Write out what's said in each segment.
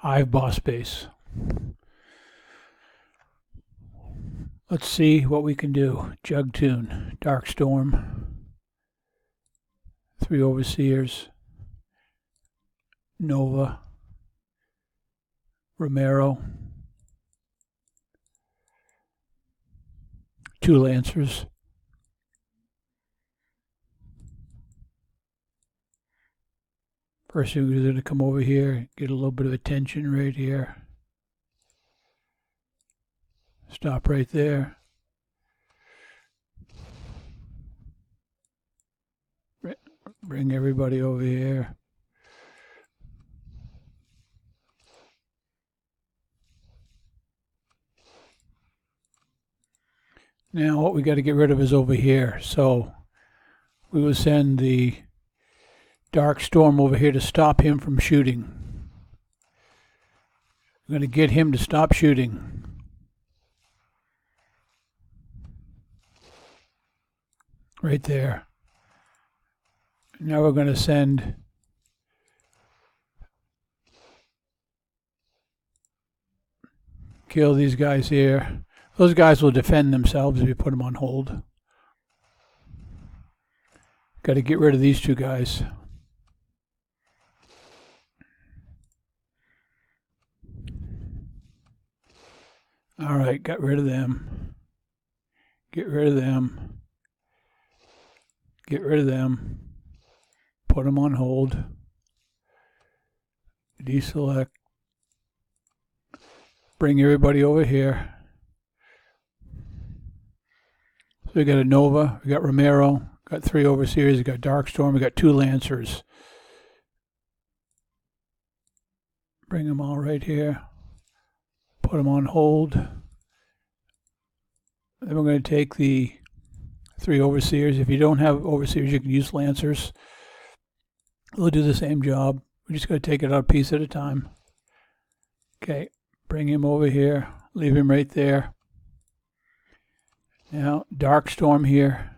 Hive boss base. Let's see what we can do. Jug Tune, Dark Storm, 3 Overseers, Nova, Romero, 2 Lancers, person who's going to come over here, get a little bit of attention right here. Stop right there. Bring everybody over here. Now what we got to get rid of is over here. So we will send the Dark Storm over here to stop him from shooting. We're going to get him to stop shooting. Right there. Now we're going to send kill these guys here. Those guys will defend themselves if you put them on hold. Got to get rid of these 2 guys. All right, got rid of them. Get rid of them. Get rid of them. Put them on hold. Deselect. Bring everybody over here. So we got a Nova, we got Romero, got 3 Overseers, we got Dark Storm, we got 2 Lancers. Bring them all right here. Put them on hold. Then we're going to take the 3 Overseers. If you don't have Overseers, you can use Lancers. They'll do the same job. We're just going to take it out a piece at a time. Okay, bring him over here. Leave him right there. Now, Dark Storm here.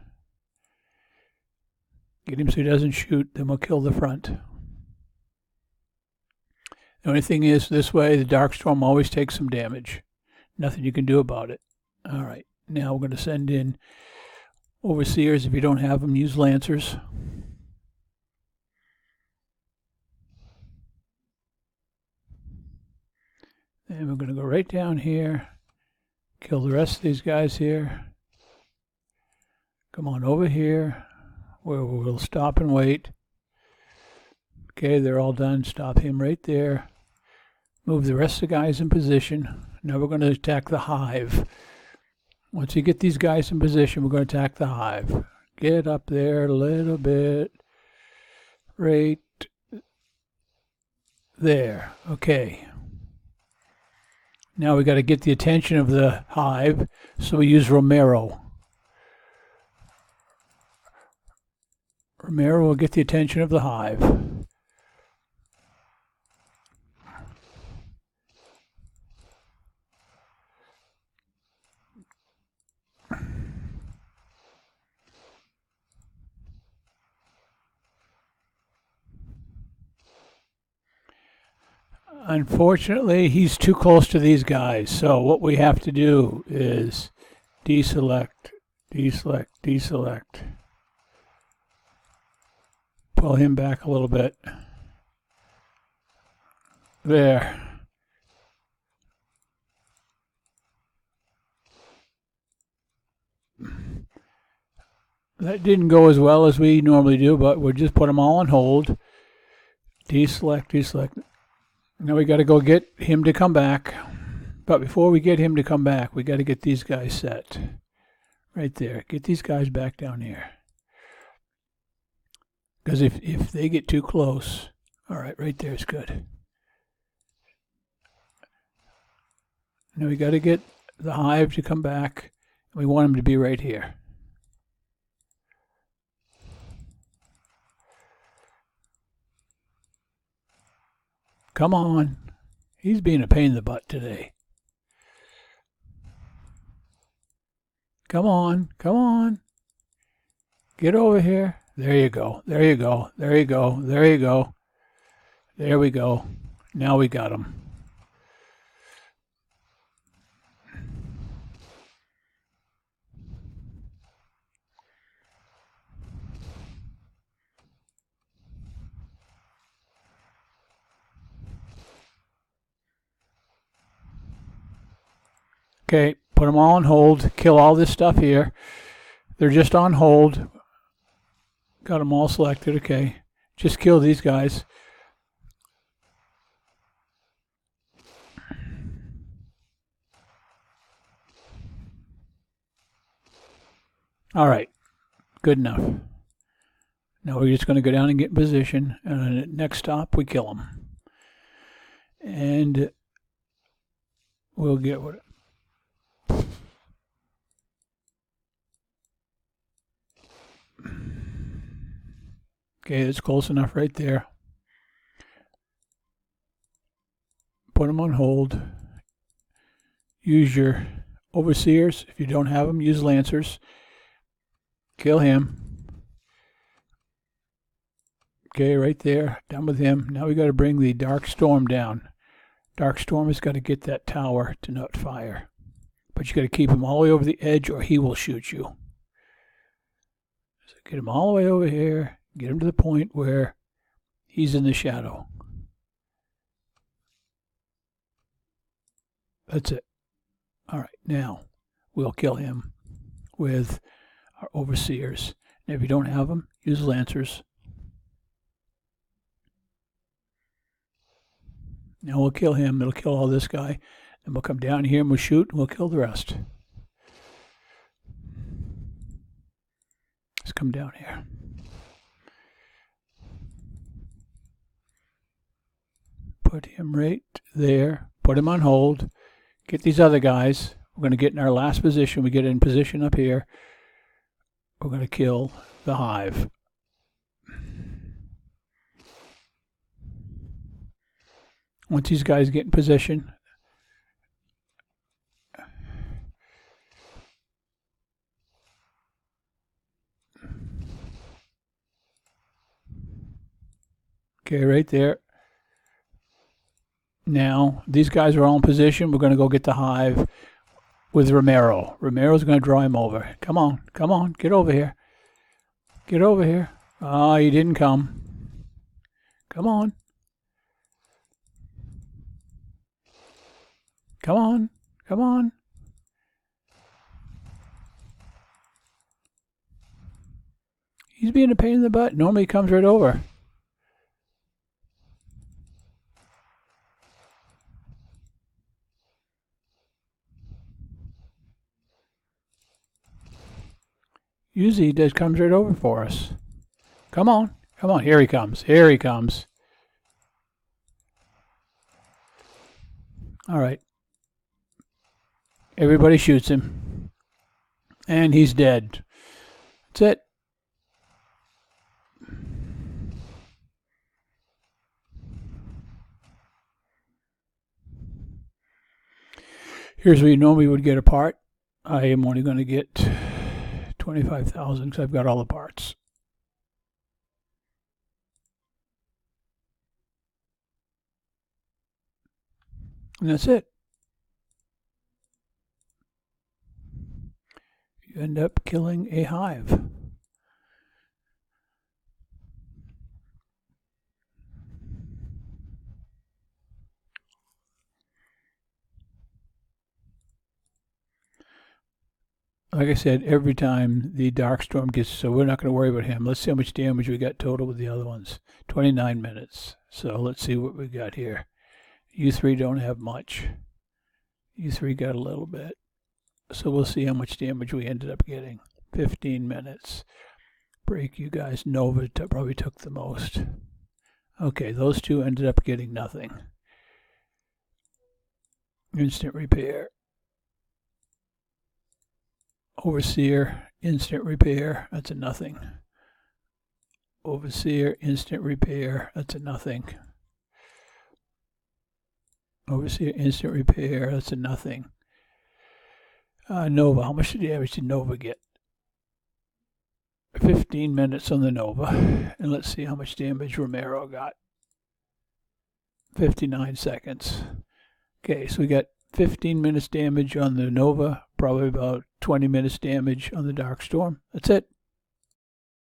Get him so he doesn't shoot, then we'll kill the front. The only thing is, this way, the Dark Storm always takes some damage. Nothing you can do about it. All right, now we're going to send in Overseers. If you don't have them, use Lancers. And we're going to go right down here, kill the rest of these guys here. Come on over here, where we'll stop and wait. Okay, they're all done. Stop him right there. Move the rest of the guys in position. Now we're going to attack the Hive. Once you get these guys in position, we're going to attack the Hive. Get up there a little bit. Right there. Okay. Now we got to get the attention of the Hive, so we use Romero. Romero will get the attention of the Hive. Unfortunately, he's too close to these guys, so what we have to do is deselect, deselect, deselect. Pull him back a little bit. There. That didn't go as well as we normally do, but we'll just put them all on hold. Deselect, deselect. Now we got to go get him to come back. But before we get him to come back, we got to get these guys set. Right there. Get these guys back down here. Because if they get too close, all right there is good. Now we got to get the Hive to come back. We want him to be right here. Come on. He's being a pain in the butt today. Come on. Come on. Get over here. There you go. There you go. There you go. There you go. There we go. Now we got him. Okay, put them all on hold. Kill all this stuff here. They're just on hold. Got them all selected. Okay, just kill these guys. All right, good enough. Now we're just going to go down and get in position, and at next stop we kill them. And we'll get what. Okay, that's close enough right there. Put them on hold. Use your overseers. If you don't have them, use lancers. Kill him. Okay, right there. Done with him. Now we got to bring the Dark Storm down. Dark Storm has got to get that tower to not fire. But you got to keep him all the way over the edge or he will shoot you. So get him all the way over here. Get him to the point where he's in the shadow. That's it. All right, now we'll kill him with our overseers. And if you don't have them, use lancers. Now we'll kill him. It'll kill all this guy. Then we'll come down here and we'll shoot and we'll kill the rest. Let's come down here. Put him right there. Put him on hold. Get these other guys. We're going to get in our last position. We get in position up here. We're going to kill the Hive. Once these guys get in position, okay, right there. Now, these guys are all in position. We're going to go get the Hive with Romero. Romero's going to draw him over. Come on, come on, get over here. Get over here. Oh, he didn't come. Come on. Come on, come on. He's being a pain in the butt. Normally he comes right over. Usually he just comes right over for us. Come on, come on. Here he comes. Here he comes. All right. Everybody shoots him. And he's dead. That's it. Here's where you normally would get a part. I am only going to get 25,000 because I've got all the parts. And that's it. You end up killing a Hive. Like I said, every time the Dark Storm gets, so we're not going to worry about him. Let's see how much damage we got total with the other ones. 29 minutes. So let's see what we got here. You three don't have much. You three got a little bit. So we'll see how much damage we ended up getting. 15 minutes. Break, you guys. Nova probably took the most. Okay, those two ended up getting nothing. Instant repair. Overseer, instant repair. That's a nothing. Overseer, instant repair. That's a nothing. Overseer, instant repair. That's a nothing. Nova, how much damage did Nova get? 15 minutes on the Nova. And let's see how much damage Romero got. 59 seconds. Okay, so we got 15 minutes damage on the Nova, probably about 20 minutes damage on the Dark Storm. That's it.